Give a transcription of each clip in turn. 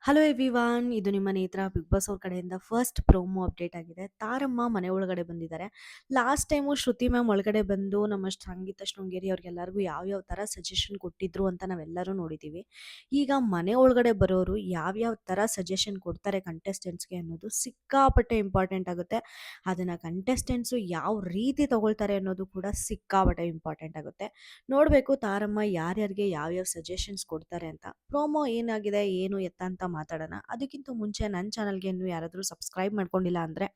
Hello everyone, ಇದು ನಿಮ್ಮ ನೇತ್ರ ಬಿಗ್ ಬಾಸ್ ಅವ್ರ ಕಡೆಯಿಂದ ಫಸ್ಟ್ ಪ್ರೋಮೋ ಅಪ್ಡೇಟ್ ಆಗಿದೆ. ತಾರಮ್ಮ ಮನೆ ಒಳಗಡೆ ಬಂದಿದ್ದಾರೆ. ಲಾಸ್ಟ್ ಟೈಮು ಶ್ರುತಿ ಮ್ಯಾಮ್ ಒಳಗಡೆ ಬಂದು ನಮ್ಮ ಸಂಗೀತ ಶೃಂಗೇರಿ ಅವ್ರಿಗೆಲ್ಲರಿಗೂ ಯಾವ್ಯಾವ ಥರ ಸಜೆಷನ್ ಕೊಟ್ಟಿದ್ರು ಅಂತ ನಾವೆಲ್ಲರೂ ನೋಡಿದ್ದೀವಿ. ಈಗ ಮನೆ ಒಳಗಡೆ ಬರೋರು ಯಾವ್ಯಾವ ಥರ ಸಜೆಷನ್ ಕೊಡ್ತಾರೆ ಕಂಟೆಸ್ಟೆಂಟ್ಸ್ಗೆ ಅನ್ನೋದು ಸಿಕ್ಕಾಪಟ್ಟೆ ಇಂಪಾರ್ಟೆಂಟ್ ಆಗುತ್ತೆ. ಅದನ್ನು ಕಂಟೆಸ್ಟೆಂಟ್ಸು ಯಾವ ರೀತಿ ತಗೊಳ್ತಾರೆ ಅನ್ನೋದು ಕೂಡ ಸಿಕ್ಕಾಪಟ್ಟೆ ಇಂಪಾರ್ಟೆಂಟ್ ಆಗುತ್ತೆ. ನೋಡಬೇಕು ತಾರಮ್ಮ ಯಾರ್ಯಾರಿಗೆ ಯಾವ್ಯಾವ ಸಜೆಷನ್ಸ್ ಕೊಡ್ತಾರೆ ಅಂತ. ಪ್ರೋಮೋ ಏನಾಗಿದೆ ಏನು ಎತ್ತ ಅಂತ ಮಾತಾಡೋಣ. ಅದಕ್ಕಿಂತ ಮುಂಚೆ ನನ್ನ ಚಾನಲ್ಗೆ ಇನ್ನೂ ಯಾರಾದರೂ ಸಬ್ಸ್ಕ್ರೈಬ್ ಮಾಡ್ಕೊಂಡಿಲ್ಲ ಅಂದರೆ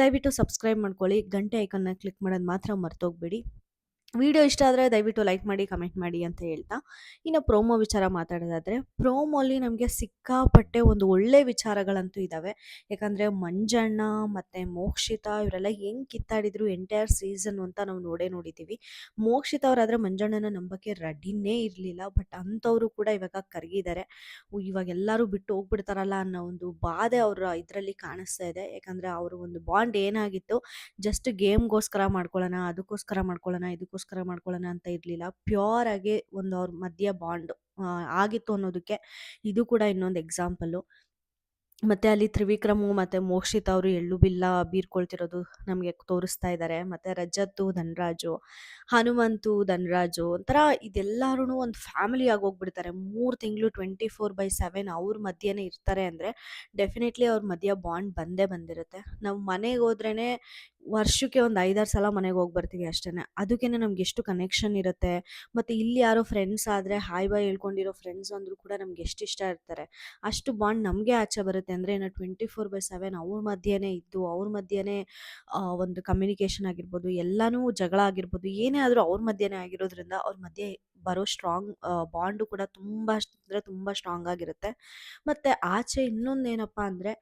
ದಯವಿಟ್ಟು ಸಬ್ಸ್ಕ್ರೈಬ್ ಮಾಡ್ಕೊಳ್ಳಿ. ಗಂಟೆ ಐಕನ್ನ ಕ್ಲಿಕ್ ಮಾಡೋದು ಮಾತ್ರ ಮರ್ತೋಗ್ಬೇಡಿ. ವಿಡಿಯೋ ಇಷ್ಟ ಆದರೆ ದಯವಿಟ್ಟು ಲೈಕ್ ಮಾಡಿ, ಕಮೆಂಟ್ ಮಾಡಿ ಅಂತ ಹೇಳ್ತಾ, ಇನ್ನು ಪ್ರೋಮೋ ವಿಚಾರ ಮಾತಾಡೋದಾದರೆ, ಪ್ರೋಮೋಲಿ ನಮಗೆ ಸಿಕ್ಕಾಪಟ್ಟೆ ಒಂದು ಒಳ್ಳೆ ವಿಚಾರಗಳಂತೂ ಇದ್ದಾವೆ. ಯಾಕಂದರೆ ಮಂಜಣ್ಣ ಮತ್ತು ಮೋಕ್ಷಿತಾ ಇವರೆಲ್ಲ ಹೆಂಗೆ ಕಿತ್ತಾಡಿದ್ರು ಎಂಟೈರ್ ಸೀಸನ್ ಅಂತ ನಾವು ನೋಡಿದ್ದೀವಿ. ಮೋಕ್ಷಿತಾ ಅವರಾದರೆ ಮಂಜಣ್ಣನ ನಂಬಕ್ಕೆ ರೆಡಿನೇ ಇರಲಿಲ್ಲ. ಬಟ್ ಅಂಥವರು ಕೂಡ ಇವಾಗ ಕರಗಿದ್ದಾರೆ. ಇವಾಗ ಎಲ್ಲರೂ ಬಿಟ್ಟು ಹೋಗ್ಬಿಡ್ತಾರಲ್ಲ ಅನ್ನೋ ಒಂದು ಬಾಧೆ ಅವರ ಇದರಲ್ಲಿ ಕಾಣಿಸ್ತಾ ಇದೆ. ಯಾಕಂದರೆ ಅವರು ಒಂದು ಬಾಂಡ್ ಏನಾಗಿತ್ತು, ಜಸ್ಟ್ ಗೇಮ್ಗೋಸ್ಕರ ಮಾಡ್ಕೊಳ್ಳೋಣ, ಅದಕ್ಕೋಸ್ಕರ ಮಾಡ್ಕೊಳ್ಳೋಣ, ಇದಕ್ಕೋಸ್ಕರ ಮಾಡ್ಕೊಳ್ಳೋಣ ಅಂತ ಇರಲಿಲ್ಲ. ಪ್ಯೂರ್ ಆಗಿ ಒಂದು ಅವ್ರ ಮಧ್ಯ ಬಾಂಡ್ ಆಗಿತ್ತು ಅನ್ನೋದಕ್ಕೆ ಇದು ಕೂಡ ಇನ್ನೊಂದು ಎಕ್ಸಾಂಪಲ್ಲು. ಮತ್ತು ಅಲ್ಲಿ ತ್ರಿವಿಕ್ರಮು ಮತ್ತು ಮೋಕ್ಷಿತ್ ಅವರು ಎಳ್ಳು ಬಿಲ್ಲ ಬೀರ್ಕೊಳ್ತಿರೋದು ನಮಗೆ ತೋರಿಸ್ತಾ ಇದ್ದಾರೆ. ಮತ್ತು ರಜತ್ತು ಧನರಾಜು, ಹನುಮಂತು ಧನರಾಜು ಒಂಥರ ಇದೆಲ್ಲರೂ ಒಂದು ಫ್ಯಾಮಿಲಿ ಆಗೋಗ್ಬಿಡ್ತಾರೆ. 3 ತಿಂಗಳು 24/7 ಅವ್ರ ಮಧ್ಯೆನೇ ಇರ್ತಾರೆ ಅಂದರೆ ಡೆಫಿನೆಟ್ಲಿ ಅವ್ರ ಮಧ್ಯ ಬಾಂಡ್ ಬಂದೇ ಬಂದಿರುತ್ತೆ. ನಾವು ಮನೆಗೆ ಹೋದ್ರೇ ವರ್ಷಕ್ಕೆ ಒಂದು 5-6 ಸಲ ಮನೆಗೆ ಹೋಗಿ ಬರ್ತೀವಿ ಅಷ್ಟೇ. ಅದಕ್ಕೇ ನಮ್ಗೆ ಎಷ್ಟು ಕನೆಕ್ಷನ್ ಇರುತ್ತೆ. ಮತ್ತು ಇಲ್ಲಿ ಯಾರೋ ಫ್ರೆಂಡ್ಸ್ ಆದರೆ ಹಾಯ್ ಬಾಯ್ ಹೇಳ್ಕೊಂಡಿರೋ ಫ್ರೆಂಡ್ಸ್ ಅಂದರೂ ಕೂಡ ನಮ್ಗೆ ಎಷ್ಟು ಇಷ್ಟ ಇರ್ತಾರೆ. ಅಷ್ಟು ಬಾಂಡ್ ನಮಗೆ ಆಚೆ ಬರುತ್ತೆ ಅಂದರೆ 24/7 ಅವ್ರ ಮಧ್ಯೆನೇ ಇದ್ದು ಅವ್ರ ಮಧ್ಯೆನೇ ಒಂದು ಕಮ್ಯುನಿಕೇಷನ್ ಆಗಿರ್ಬೋದು, ಎಲ್ಲನೂ ಜಗಳ ಆಗಿರ್ಬೋದು, ಏನೇ ಆದರೂ ಅವ್ರ ಮಧ್ಯೆನೇ ಆಗಿರೋದ್ರಿಂದ ಅವ್ರ ಮಧ್ಯೆ ಬರೋ ಸ್ಟ್ರಾಂಗ್ ಬಾಂಡು ಕೂಡ ತುಂಬ ಅಂದರೆ ತುಂಬ ಸ್ಟ್ರಾಂಗ್ ಆಗಿರುತ್ತೆ. ಮತ್ತು ಆಚೆ ಇನ್ನೊಂದೇನಪ್ಪ ಅಂದರೆ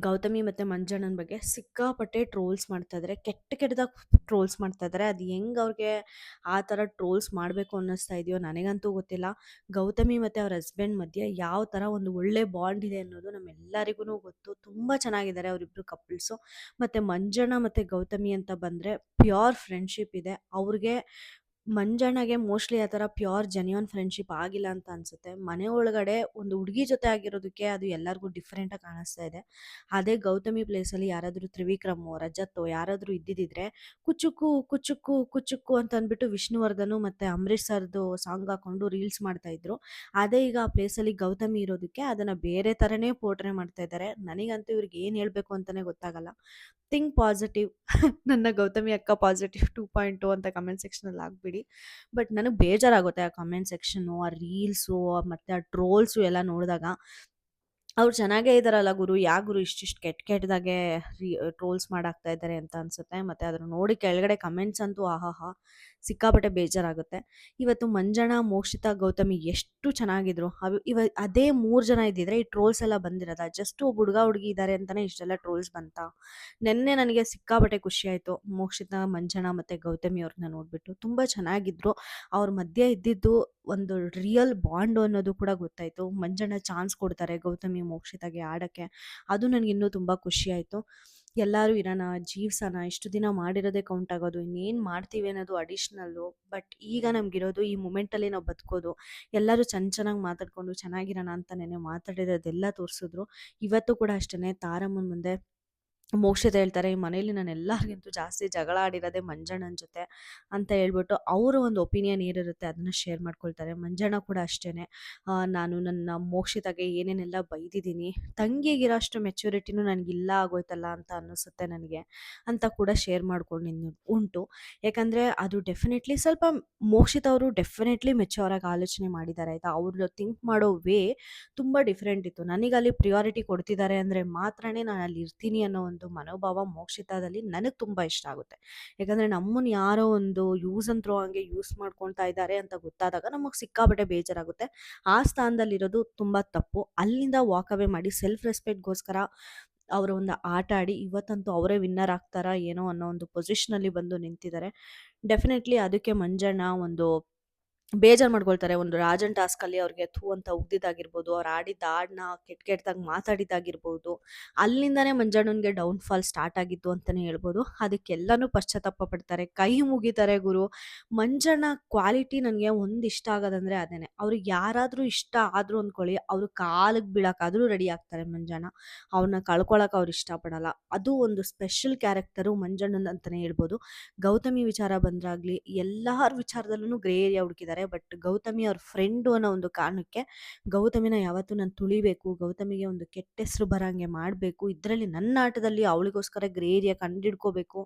ಗೌತಮಿ ಮತ್ತು ಮಂಜಣ್ಣನ ಬಗ್ಗೆ ಸಿಕ್ಕಾಪಟ್ಟೆ ಟ್ರೋಲ್ಸ್ ಮಾಡ್ತಾ ಇದ್ದಾರೆ. ಕೆಟ್ಟದಾಗಿ ಟ್ರೋಲ್ಸ್ ಮಾಡ್ತಾ ಇದ್ದಾರೆ. ಅದು ಹೆಂಗೆ ಅವ್ರಿಗೆ ಆ ಥರ ಟ್ರೋಲ್ಸ್ ಮಾಡಬೇಕು ಅನ್ನಿಸ್ತಾ ಇದೆಯೋ ನನಗಂತೂ ಗೊತ್ತಿಲ್ಲ. ಗೌತಮಿ ಮತ್ತು ಅವ್ರ ಹಸ್ಬೆಂಡ್ ಮಧ್ಯೆ ಯಾವ ಥರ ಒಂದು ಒಳ್ಳೆ ಬಾಂಡ್ ಇದೆ ಅನ್ನೋದು ನಮ್ಮೆಲ್ಲರಿಗೂ ಗೊತ್ತು. ತುಂಬ ಚೆನ್ನಾಗಿದ್ದಾರೆ ಅವರಿಬ್ಬರು ಕಪಲ್ಸು. ಮತ್ತು ಮಂಜಣ್ಣ ಮತ್ತು ಗೌತಮಿ ಅಂತ ಬಂದರೆ ಪ್ಯೂರ್ ಫ್ರೆಂಡ್ಶಿಪ್ ಇದೆ ಅವ್ರಿಗೆ. ಮಂಜಣ್ಣಗೆ ಮೋಸ್ಟ್ಲಿ ಆ ಥರ ಪ್ಯೂರ್ ಜೆನ್ಯೂನ್ ಫ್ರೆಂಡ್ಶಿಪ್ ಆಗಿಲ್ಲ ಅಂತ ಅನಿಸುತ್ತೆ. ಮನೆ ಒಳಗಡೆ ಒಂದು ಹುಡುಗಿ ಜೊತೆ ಆಗಿರೋದಕ್ಕೆ ಅದು ಎಲ್ಲರಿಗೂ ಡಿಫ್ರೆಂಟಾಗಿ ಕಾಣಿಸ್ತಾ ಇದೆ. ಅದೇ ಗೌತಮಿ ಪ್ಲೇಸಲ್ಲಿ ಯಾರಾದರೂ ತ್ರಿವಿಕ್ರಮೋ ರಜತ್ತೋ ಯಾರಾದರೂ ಇದ್ದಿದ್ದಿದ್ರೆ ಕುಚುಕು ಕುಚುಕು ಕುಚುಕು ಅಂತ ಅಂದ್ಬಿಟ್ಟು ವಿಷ್ಣುವರ್ಧನು ಮತ್ತು ಅಂಬರೀಷ್ ಸರ್ದು ಸಾಂಗ್ ಹಾಕ್ಕೊಂಡು ರೀಲ್ಸ್ ಮಾಡ್ತಾಯಿದ್ರು. ಅದೇ ಈಗ ಆ ಪ್ಲೇಸಲ್ಲಿ ಗೌತಮಿ ಇರೋದಕ್ಕೆ ಅದನ್ನು ಬೇರೆ ಥರನೇ ಪೋರ್ಟ್ರೇ ಮಾಡ್ತಾ ಇದ್ದಾರೆ. ನನಗಂತೂ ಇವ್ರಿಗೆ ಏನು ಹೇಳಬೇಕು ಅಂತಲೇ ಗೊತ್ತಾಗಲ್ಲ. Think positive. ನನ್ನ ಗೌತಮಿ ಅಕ್ಕ ಪಾಸಿಟಿವ್ 2.0 ಅಂತ ಕಮೆಂಟ್ ಸೆಕ್ಷನಲ್ಲಿ ಹಾಕ್ಬಿಡಿ. ಬಟ್ ನನಗೆ ಬೇಜಾರಾಗುತ್ತೆ ಆ ಕಮೆಂಟ್ ಸೆಕ್ಷನ್ನು, ಆ ರೀಲ್ಸು ಮತ್ತು ಆ ಟ್ರೋಲ್ಸು ಎಲ್ಲ ನೋಡಿದಾಗ. ಅವ್ರು ಚೆನ್ನಾಗೇ ಇದ್ದಾರಲ್ಲ ಗುರು, ಯಾಕೆ ಗುರು ಇಷ್ಟಿಷ್ಟು ಕೆಟ್ಟದಾಗೆ ಟ್ರೋಲ್ಸ್ ಮಾಡಾಕ್ತಾ ಇದ್ದಾರೆ ಅಂತ ಅನಿಸುತ್ತೆ. ಮತ್ತು ಅದನ್ನು ನೋಡಿ ಕೆಳಗಡೆ ಕಮೆಂಟ್ಸ್ ಅಂತೂ ಆಹಾಹಾ ಸಿಕ್ಕಾಪಟ್ಟೆ ಬೇಜಾರಾಗುತ್ತೆ. ಇವತ್ತು ಮಂಜಣ್ಣ, ಮೋಕ್ಷಿತಾ, ಗೌತಮಿ ಎಷ್ಟು ಚೆನ್ನಾಗಿದ್ರು. ಅದೇ 3 ಜನ ಇದ್ದಿದ್ರೆ ಈ ಟ್ರೋಲ್ಸ್ ಎಲ್ಲ ಬಂದಿರೋದ? ಜಸ್ಟ್ ಒಬ್ಬ ಹುಡುಗ ಹುಡುಗಿ ಇದ್ದಾರೆ ಅಂತಲೇ ಇಷ್ಟೆಲ್ಲ ಟ್ರೋಲ್ಸ್ ಬಂತಾ? ನೆನ್ನೆ ನನಗೆ ಸಿಕ್ಕಾಪಟ್ಟೆ ಖುಷಿ ಆಯಿತು ಮೋಕ್ಷಿತಾ, ಮಂಜಣ್ಣ ಮತ್ತು ಗೌತಮಿ ಅವ್ರನ್ನ ನೋಡಿಬಿಟ್ಟು. ತುಂಬ ಚೆನ್ನಾಗಿದ್ರು. ಅವ್ರ ಮಧ್ಯೆ ಇದ್ದಿದ್ದು ಒಂದು ರಿಯಲ್ ಬಾಂಡು ಅನ್ನೋದು ಕೂಡ ಗೊತ್ತಾಯಿತು. ಮಂಜಣ್ಣ ಚಾನ್ಸ್ ಕೊಡ್ತಾರೆ ಗೌತಮಿ ಮೋಕ್ಷಿತಾಗೆ ಆಡೋಕ್ಕೆ. ಅದು ನನಗಿನ್ನೂ ತುಂಬ ಖುಷಿ ಆಯಿತು. ಎಲ್ಲರೂ ಇರೋಣ, ಜೀವ್ಸೋಣ, ಇಷ್ಟು ದಿನ ಮಾಡಿರೋದೇ ಕೌಂಟ್ ಆಗೋದು, ಇನ್ನೇನು ಮಾಡ್ತೀವಿ ಅನ್ನೋದು ಅಡಿಷ್ನಲ್ಲು. ಬಟ್ ಈಗ ನಮಗಿರೋದು ಈ ಮೂಮೆಂಟಲ್ಲಿ ನಾವು ಬದುಕೋದು. ಎಲ್ಲರೂ ಚೆನ್ನಾಗಿ ಮಾತಾಡ್ಕೊಂಡು ಚೆನ್ನಾಗಿರೋಣ ಅಂತ ನೆನ್ನೆ ಮಾತಾಡಿರೋದೆಲ್ಲ ತೋರಿಸಿದ್ರು. ಇವತ್ತು ಕೂಡ ಅಷ್ಟೇ ತಾರಮ್ಮನ ಮುಂದೆ ಮೋಕ್ಷಿತ ಹೇಳ್ತಾರೆ, ಈ ಮನೇಲಿ ನಾನು ಎಲ್ಲರಿಗಿಂತೂ ಜಾಸ್ತಿ ಜಗಳ ಆಡಿರೋದೇ ಮಂಜಣ್ಣನ ಜೊತೆ ಅಂತ ಹೇಳ್ಬಿಟ್ಟು ಅವರ ಒಂದು ಒಪಿನಿಯನ್ ಏನಿರುತ್ತೆ ಅದನ್ನು ಶೇರ್ ಮಾಡ್ಕೊಳ್ತಾರೆ. ಮಂಜಣ್ಣ ಕೂಡ ಅಷ್ಟೇ, ನಾನು ನನ್ನ ಮೋಕ್ಷಿತಾಗೆ ಏನೇನೆಲ್ಲ ಬೈದಿದ್ದೀನಿ, ತಂಗಿಗಿರೋ ಅಷ್ಟು ಮೆಚ್ಯೂರಿಟಿನೂ ನನಗಿಲ್ಲ ಆಗೋಯ್ತಲ್ಲ ಅಂತ ಅನ್ನಿಸುತ್ತೆ ನನಗೆ ಅಂತ ಕೂಡ ಶೇರ್ ಮಾಡ್ಕೊಂಡಿದ್ದು ಉಂಟು. ಯಾಕಂದರೆ ಅದು ಡೆಫಿನೆಟ್ಲಿ ಸ್ವಲ್ಪ ಮೋಕ್ಷಿತ ಅವರು ಡೆಫಿನೆಟ್ಲಿ ಮೆಚ್ಯೂರಾಗಿ ಆಲೋಚನೆ ಮಾಡಿದ್ದಾರೆ ಆಯಿತಾ. ಅವ್ರು ಥಿಂಕ್ ಮಾಡೋ ವೇ ತುಂಬ ಡಿಫ್ರೆಂಟ್ ಇತ್ತು. ನನಗಲ್ಲಿ ಪ್ರಿಯಾರಿಟಿ ಕೊಡ್ತಿದ್ದಾರೆ ಅಂದರೆ ಮಾತ್ರನೇ ನಾನು ಅಲ್ಲಿ ಇರ್ತೀನಿ ಅನ್ನೋ ಒಂದು ಮನೋಭಾವ ಮೋಕ್ಷಿತಾದಲ್ಲಿ ನನಗೆ ತುಂಬ ಇಷ್ಟ ಆಗುತ್ತೆ. ಯಾಕಂದರೆ ನಮ್ಮನ್ನು ಯಾರೋ ಒಂದು ಯೂಸ್ ಆ್ಯಂಡ್ ಥ್ರೋ ಹಂಗೆ ಯೂಸ್ ಮಾಡ್ಕೊಳ್ತಾ ಇದ್ದಾರೆ ಅಂತ ಗೊತ್ತಾದಾಗ ನಮಗೆ ಸಿಕ್ಕಾಪಟ್ಟೆ ಬೇಜಾರಾಗುತ್ತೆ. ಆ ಸ್ಥಾನದಲ್ಲಿರೋದು ತುಂಬ ತಪ್ಪು. ಅಲ್ಲಿಂದ ವಾಕ್ ಅವೇ ಮಾಡಿ ಸೆಲ್ಫ್ ರೆಸ್ಪೆಕ್ಟ್ಗೋಸ್ಕರ ಅವರ ಒಂದು ಆಟ ಆಡಿ ಇವತ್ತಂತೂ ಅವರೇ ವಿನ್ನರ್ ಆಗ್ತಾರಾ ಏನೋ ಅನ್ನೋ ಒಂದು ಪೊಸಿಷನಲ್ಲಿ ಬಂದು ನಿಂತಿದ್ದಾರೆ. ಡೆಫಿನೆಟ್ಲಿ ಅದಕ್ಕೆ ಮಂಜಣ್ಣ ಒಂದು ಬೇಜಾರು ಮಾಡ್ಕೊಳ್ತಾರೆ. ಒಂದು ರಾಜನ್ ಟಾಸ್ಕಲ್ಲಿ ಅವ್ರಿಗೆ ಥೂ ಅಂತ ಉಗ್ದಿದ್ದಾಗಿರ್ಬೋದು, ಅವ್ರು ಆಡಿದ್ದ ಹಾಡ್ನ ಕೆಟ್ಟಾಗಿ ಮಾತಾಡಿದ್ದಾಗಿರ್ಬೋದು, ಅಲ್ಲಿಂದಾನೇ ಮಂಜಣ್ಣನ್ಗೆ ಡೌನ್‌ಫಾಲ್ ಸ್ಟಾರ್ಟ್ ಆಗಿದ್ದು ಅಂತಲೇ ಹೇಳ್ಬೋದು. ಅದಕ್ಕೆಲ್ಲನೂ ಪಶ್ಚಾತ್ತಾಪ ಪಡ್ತಾರೆ, ಕೈ ಮುಗಿತಾರೆ ಗುರು. ಮಂಜಣ್ಣ ಕ್ವಾಲಿಟಿ ನನಗೆ ಒಂದು ಇಷ್ಟ ಆಗೋದಂದ್ರೆ ಅದೇನೆ. ಅವ್ರಿಗೆ ಯಾರಾದರೂ ಇಷ್ಟ ಆದ್ರು ಅಂದ್ಕೊಳ್ಳಿ, ಅವ್ರ ಕಾಲಿಗೆ ಬೀಳಕ್ಕಾದ್ರೂ ರೆಡಿ ಆಗ್ತಾರೆ ಮಂಜಣ್ಣ. ಅವ್ರನ್ನ ಕಳ್ಕೊಳಕ್ಕೆ ಅವ್ರು ಇಷ್ಟಪಡಲ್ಲ. ಅದು ಒಂದು ಸ್ಪೆಷಲ್ ಕ್ಯಾರೆಕ್ಟರು ಮಂಜಣ್ಣಂದು ಅಂತಲೇ ಹೇಳ್ಬೋದು. ಗೌತಮಿ ವಿಚಾರ ಬಂದ್ರಾಗ್ಲಿ, ಎಲ್ಲಾರ ವಿಚಾರದಲ್ಲೂ ಗ್ರೇ ಏರಿಯಾ ಹುಡುಕಿದ್ದಾರೆ. ಬಟ್ ಗೌತಮಿ ಅವ್ರ ಫ್ರೆಂಡು ಅನ್ನೋ ಒಂದು ಕಾರಣಕ್ಕೆ ಗೌತಮಿನ ಯಾವತ್ತೂ ನಾನು ತುಳಿಬೇಕು, ಗೌತಮಿಗೆ ಒಂದು ಕೆಟ್ಟ ಹೆಸರು ಬರಂಗೆ ಮಾಡಬೇಕು, ಇದರಲ್ಲಿ ನನ್ನ ಆಟದಲ್ಲಿ ಅವಳಿಗೋಸ್ಕರ ಗ್ರೇ ಏರಿಯಾ ಕಂಡಿಡ್ಕೋಬೇಕು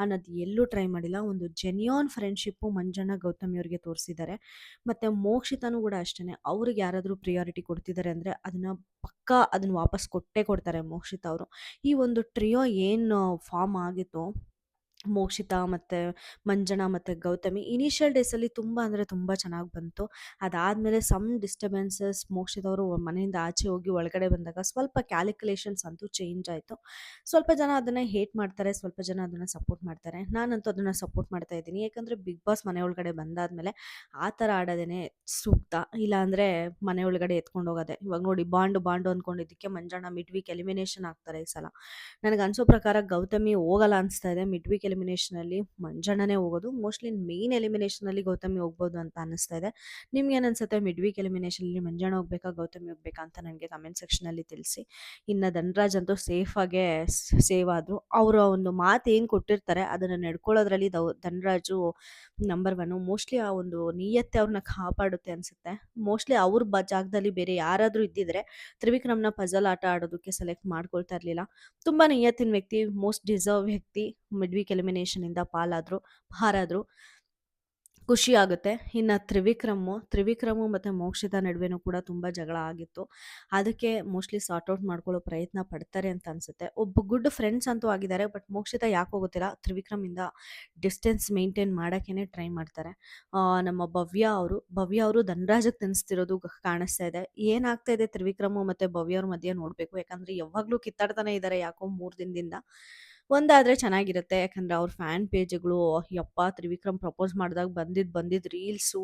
ಅನ್ನೋದು ಎಲ್ಲೂ ಟ್ರೈ ಮಾಡಿಲ್ಲ. ಒಂದು ಜೆನ್ಯೂನ್ ಫ್ರೆಂಡ್ಶಿಪ್ಪು ಮಂಜಣ್ಣ ಗೌತಮಿ ಅವ್ರಿಗೆ ತೋರಿಸಿದ್ದಾರೆ. ಮತ್ತು ಮೋಕ್ಷಿತನೂ ಕೂಡ ಅಷ್ಟೇ. ಅವ್ರಿಗೆ ಯಾರಾದರೂ ಪ್ರಿಯಾರಿಟಿ ಕೊಡ್ತಿದ್ದಾರೆ ಅಂದರೆ ಅದನ್ನು ಪಕ್ಕಾ ಅದನ್ನು ವಾಪಸ್ ಕೊಟ್ಟೇ ಕೊಡ್ತಾರೆ ಮೋಕ್ಷಿತ ಅವರು. ಈ ಒಂದು ಟ್ರಿಯೋ ಏನು ಫಾರ್ಮ್ ಆಗಿತ್ತು, ಮೋಕ್ಷಿತಾ ಮತ್ತು ಮಂಜಣ್ಣ ಮತ್ತು ಗೌತಮಿ, ಇನಿಷಿಯಲ್ ಡೇಸಲ್ಲಿ ತುಂಬ ಅಂದರೆ ತುಂಬ ಚೆನ್ನಾಗಿ ಬಂತು. ಅದಾದಮೇಲೆ ಸಮ್ ಡಿಸ್ಟರ್ಬೆನ್ಸಸ್, ಮೋಕ್ಷಿತ್ ಅವರು ಮನೆಯಿಂದ ಆಚೆ ಹೋಗಿ ಒಳಗಡೆ ಬಂದಾಗ ಸ್ವಲ್ಪ ಕ್ಯಾಲ್ಕುಲೇಷನ್ಸ್ ಅಂತೂ ಚೇಂಜ್ ಆಯಿತು. ಸ್ವಲ್ಪ ಜನ ಅದನ್ನು ಹೇಟ್ ಮಾಡ್ತಾರೆ, ಸ್ವಲ್ಪ ಜನ ಅದನ್ನು ಸಪೋರ್ಟ್ ಮಾಡ್ತಾರೆ. ನಾನಂತೂ ಅದನ್ನು ಸಪೋರ್ಟ್ ಮಾಡ್ತಾ ಇದ್ದೀನಿ. ಯಾಕಂದರೆ ಬಿಗ್ ಬಾಸ್ ಮನೆ ಒಳಗಡೆ ಬಂದಾದಮೇಲೆ ಆ ಥರ ಆಡೋದೇ ಸೂಕ್ತ. ಇಲ್ಲಾಂದರೆ ಮನೆ ಒಳಗಡೆ ಎತ್ಕೊಂಡು ಹೋಗೋದೆ. ಇವಾಗ ನೋಡಿ, ಬಾಂಡು ಅಂದ್ಕೊಂಡಿದ್ದಕ್ಕೆ ಮಂಜಣ್ಣ ಮಿಡ್ ವೀಕ್ ಎಲಿಮಿನೇಷನ್ ಆಗ್ತಾರೆ ಈ ಸಲ. ನನಗೆ ಅನ್ಸೋ ಪ್ರಕಾರ ಗೌತಮಿ ಹೋಗಲ್ಲ ಅನಿಸ್ತಾ ಇದೆ. ಮಿಡ್ ವೀಕ್ ಎಲಿಮಿನೇಷನಲ್ಲಿ ಮಂಜಣ್ಣನೇ ಹೋಗೋದು. ಮೋಸ್ಟ್ಲಿ ಮೇನ್ ಎಲಿಮಿನೇಷನಲ್ಲಿ ಗೌತಮಿ ಹೋಗ್ಬೋದು ಅಂತ ಅನ್ನಿಸ್ತಾ ಇದೆ. ನಿಮ್ಗೇನು ಅನ್ಸುತ್ತೆ? ಮಿಡ್ ವೀಕ್ ಎಲಿಮಿನೇಷನಲ್ಲಿ ಮಂಜಣ್ಣ ಹೋಗ್ಬೇಕಾ, ಗೌತಮಿ ಹೋಗ್ಬೇಕಾ ಅಂತ ನನಗೆ ಕಮೆಂಟ್ ಸೆಕ್ಷನಲ್ಲಿ ತಿಳಿಸಿ. ಇನ್ನು ಧನರಾಜ್ ಅಂತೂ ಸೇಫಾಗೆ ಸೇವ್ ಆದರು. ಅವರ ಒಂದು ಮಾತು ಏನು ಕೊಟ್ಟಿರ್ತಾರೆ ಅದನ್ನು ನಡ್ಕೊಳ್ಳೋದ್ರಲ್ಲಿ ಧನರಾಜು ನಂಬರ್ ಒನ್ನು. ಮೋಸ್ಟ್ಲಿ ಆ ಒಂದು ನಿಯತ್ತೆ ಅವ್ರನ್ನ ಕಾಪಾಡುತ್ತೆ ಅನಿಸುತ್ತೆ. ಮೋಸ್ಟ್ಲಿ ಅವ್ರ ಜಾಗದಲ್ಲಿ ಬೇರೆ ಯಾರಾದರೂ ಇದ್ದಿದ್ರೆ ತ್ರಿವಿಕ್ರಮ್ನ ಪಜಲ್ ಆಟ ಆಡೋದಕ್ಕೆ ಸೆಲೆಕ್ಟ್ ಮಾಡ್ಕೊಳ್ತಾ ಇರಲಿಲ್ಲ. ತುಂಬ ನಿಯತ್ತಿನ ವ್ಯಕ್ತಿ, ಮೋಸ್ಟ್ ಡಿಸರ್ವ್ ವ್ಯಕ್ತಿ. ಮಿಡ್ ವೀಕ್ ಎಲಿಮಿನೇಷನಿಂದ ಪಾರಾದ್ರು. ಖುಷಿ ಆಗುತ್ತೆ. ಇನ್ನು ತ್ರಿವಿಕ್ರಮು ಮತ್ತು ಮೋಕ್ಷಿತಾ ನಡುವೆನೂ ಕೂಡ ತುಂಬ ಜಗಳ ಆಗಿತ್ತು. ಅದಕ್ಕೆ ಮೋಸ್ಟ್ಲಿ ಸಾರ್ಟ್ ಔಟ್ ಮಾಡ್ಕೊಳ್ಳೋ ಪ್ರಯತ್ನ ಪಡ್ತಾರೆ ಅಂತ ಅನಿಸುತ್ತೆ. ಒಬ್ಬ ಗುಡ್ ಫ್ರೆಂಡ್ಸ್ ಅಂತೂ ಆಗಿದ್ದಾರೆ. ಬಟ್ ಮೋಕ್ಷಿತಾ ಯಾಕೋ ಗೊತ್ತಿಲ್ಲ, ತ್ರಿವಿಕ್ರಮಿಂದ ಡಿಸ್ಟೆನ್ಸ್ ಮೇಂಟೈನ್ ಮಾಡೋಕ್ಕೇ ಟ್ರೈ ಮಾಡ್ತಾರೆ. ನಮ್ಮ ಭವ್ಯ ಅವರು ಧನರಾಜಕ್ಕೆ ತಿನ್ನಿಸ್ತಿರೋದು ಕಾಣಿಸ್ತಾ ಇದೆ. ಏನಾಗ್ತಾ ಇದೆ ತ್ರಿವಿಕ್ರಮು ಮತ್ತು ಭವ್ಯ ಅವ್ರ ಮಧ್ಯೆ ನೋಡಬೇಕು. ಯಾಕಂದರೆ ಯಾವಾಗಲೂ ಕಿತ್ತಾಡ್ತಾನೆ ಇದ್ದಾರೆ ಯಾಕೋ 3 ದಿನದಿಂದ. ಒಂದಾದರೆ ಚೆನ್ನಾಗಿರುತ್ತೆ. ಯಾಕಂದರೆ ಅವ್ರ ಫ್ಯಾನ್ ಪೇಜ್ಗಳು, ಯಪ್ಪ ತ್ರಿವಿಕ್ರಮ್ ಪ್ರಪೋಸ್ ಮಾಡಿದಾಗ ಬಂದಿದ್ದು ರೀಲ್ಸು,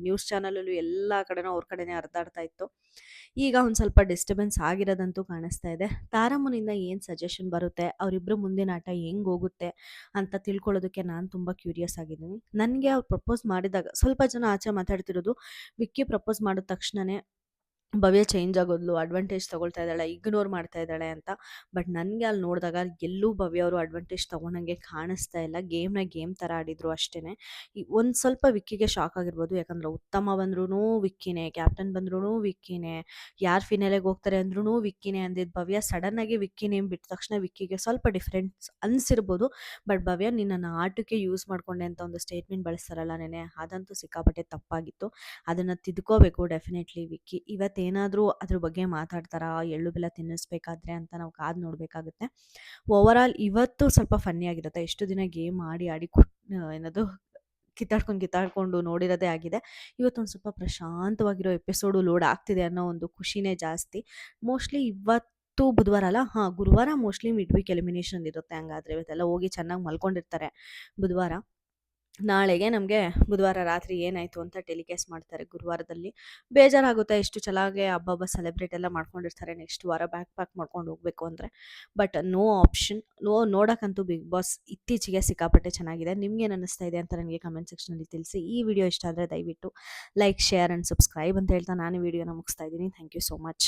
ನ್ಯೂಸ್ ಚಾನಲಲ್ಲೂ ಎಲ್ಲ ಕಡೆನೂ ಅವ್ರ ಕಡೆನೇ ಹರಿದಾಡ್ತಾ ಇತ್ತು. ಈಗ ಒಂದು ಸ್ವಲ್ಪ ಡಿಸ್ಟರ್ಬೆನ್ಸ್ ಆಗಿರೋದಂತೂ ಕಾಣಿಸ್ತಾ ಇದೆ. ತಾರಮ್ಮನಿಂದ ಏನು ಸಜೆಷನ್ ಬರುತ್ತೆ, ಅವರಿಬ್ಬರು ಮುಂದಿನ ಆಟ ಹೆಂಗೆ ಹೋಗುತ್ತೆ ಅಂತ ತಿಳ್ಕೊಳ್ಳೋದಕ್ಕೆ ನಾನು ತುಂಬ ಕ್ಯೂರಿಯಸ್ ಆಗಿದ್ದೀನಿ. ನನಗೆ ಅವ್ರು ಪ್ರಪೋಸ್ ಮಾಡಿದಾಗ ಸ್ವಲ್ಪ ಜನ ಆಚೆ ಮಾತಾಡ್ತಿರೋದು, ವಿಕ್ಕಿ ಪ್ರಪೋಸ್ ಮಾಡಿದ ತಕ್ಷಣವೇ ಭವ್ಯ ಚೇಂಜ್ ಆಗೋದ್ಲು, ಅಡ್ವಾಂಟೇಜ್ ತಗೊಳ್ತಾ ಇದ್ದಾಳೆ, ಇಗ್ನೋರ್ ಮಾಡ್ತಾ ಇದ್ದಾಳೆ ಅಂತ. ಬಟ್ ನನಗೆ ಅಲ್ಲಿ ನೋಡಿದಾಗ ಎಲ್ಲೂ ಭವ್ಯ ಅವರು ಅಡ್ವಾಂಟೇಜ್ ತೊಗೊಂಡಂಗೆ ಕಾಣಿಸ್ತಾ ಇಲ್ಲ. ಗೇಮ್ ಥರ ಆಡಿದ್ರು ಅಷ್ಟೇ. ಒಂದು ಸ್ವಲ್ಪ ವಿಕ್ಕಿಗೆ ಶಾಕ್ ಆಗಿರ್ಬೋದು. ಯಾಕಂದರೆ ಉತ್ತಮ ಬಂದ್ರೂ ವಿಕ್ಕಿನೇ, ಕ್ಯಾಪ್ಟನ್ ಬಂದ್ರೂ ವಿಕ್ಕಿನೇ, ಯಾರು ಫಿನಾಲೆಗೆ ಹೋಗ್ತಾರೆ ಅಂದ್ರೂ ವಿಕ್ಕಿನೇ ಅಂದಿದ್ದು ಭವ್ಯ ಸಡನ್ನಾಗಿ ವಿಕ್ಕಿ ನೇಮ್ ಬಿಟ್ಟ ತಕ್ಷಣ ವಿಕ್ಕಿಗೆ ಸ್ವಲ್ಪ ಡಿಫ್ರೆನ್ಸ್ ಅನಿಸಿರ್ಬೋದು. ಬಟ್ ಭವ್ಯ ನಿನ್ನನ್ನು ಆಟಕ್ಕೆ ಯೂಸ್ ಮಾಡಿಕೊಂಡೆ ಅಂತ ಒಂದು ಸ್ಟೇಟ್ಮೆಂಟ್ ಬಳಸ್ತಾರಲ್ಲ ನೆನೆ, ಅದಂತೂ ಸಿಕ್ಕಾಪಟ್ಟೆ ತಪ್ಪಾಗಿತ್ತು. ಅದನ್ನು ತಿದ್ಕೋಬೇಕು ಡೆಫಿನೆಟ್ಲಿ ವಿಕ್ಕಿ. ಇವತ್ತೇನಾದರೂ ಅದ್ರ ಬಗ್ಗೆ ಮಾತಾಡ್ತಾರಾ, ಎಳ್ಳು ಬೆಲ್ಲ ತಿನ್ನಿಸ್ಬೇಕಾದ್ರೆ ಅಂತ ನಾವು ಕಾದು ನೋಡಬೇಕಾಗುತ್ತೆ. ಓವರಾಲ್ ಇವತ್ತು ಸ್ವಲ್ಪ ಫನ್ನಿ ಆಗಿರುತ್ತೆ. ಎಷ್ಟು ದಿನ ಗೇಮ್ ಆಡಿ ಏನದು ಕಿತ್ತಾಡ್ಕೊಂಡು ನೋಡಿರೋದೇ ಆಗಿದೆ. ಇವತ್ತೊಂದು ಸ್ವಲ್ಪ ಪ್ರಶಾಂತವಾಗಿರೋ ಎಪಿಸೋಡು ಲೋಡ್ ಆಗ್ತಿದೆ ಅನ್ನೋ ಒಂದು ಖುಷಿನೇ ಜಾಸ್ತಿ. ಮೋಸ್ಟ್ಲಿ ಇವತ್ತು ಬುಧವಾರ ಅಲ್ಲ, ಗುರುವಾರ ಮೋಸ್ಟ್ಲಿ ಮಿಡ್ ವೀಕ್ ಎಲಿಮಿನೇಷನ್ ಇರುತ್ತೆ. ಹಂಗಾದರೆ ಇವತ್ತೆಲ್ಲ ಹೋಗಿ ಚೆನ್ನಾಗಿ ಮಲ್ಕೊಂಡಿರ್ತಾರೆ ಬುಧವಾರ. ನಾಳೆಗೆ ನಮಗೆ ಬುಧವಾರ ರಾತ್ರಿ ಏನಾಯಿತು ಅಂತ ಟೆಲಿಕಾಸ್ಟ್ ಮಾಡ್ತಾರೆ ಗುರುವಾರದಲ್ಲಿ. ಬೇಜಾರಾಗುತ್ತೆ, ಎಷ್ಟು ಚೆನ್ನಾಗಿ ಹಬ್ಬ ಸೆಲೆಬ್ರೇಟ್ ಎಲ್ಲ ಮಾಡ್ಕೊಂಡಿರ್ತಾರೆ. ನೆಕ್ಸ್ಟ್ ವಾರ ಪ್ಯಾಕ್ ಮಾಡ್ಕೊಂಡು ಹೋಗಬೇಕು ಅಂದರೆ. But no option. ನೋಡೋಕ್ಕಂತೂ ಬಿಗ್ ಬಾಸ್ ಇತ್ತೀಚೆಗೆ ಸಿಕ್ಕಾಪಟ್ಟೆ ಚೆನ್ನಾಗಿದೆ. ನಿಮ್ಗೇನು ಅನ್ನಿಸ್ತಾ ಇದೆ ಅಂತ ನನಗೆ ಕಮೆಂಟ್ ಸೆಕ್ಷನಲ್ಲಿ ತಿಳಿಸಿ. ಈ ವಿಡಿಯೋ ಇಷ್ಟ ಆದರೆ ದಯವಿಟ್ಟು ಲೈಕ್, ಶೇರ್ ಆ್ಯಂಡ್ ಸಬ್ಸ್ಕ್ರೈಬ್ ಅಂತ ಹೇಳ್ತಾ ನಾನು ವಿಡಿಯೋನ ಮುಗಿಸ್ತಾ ಇದ್ದೀನಿ. Thank you so much.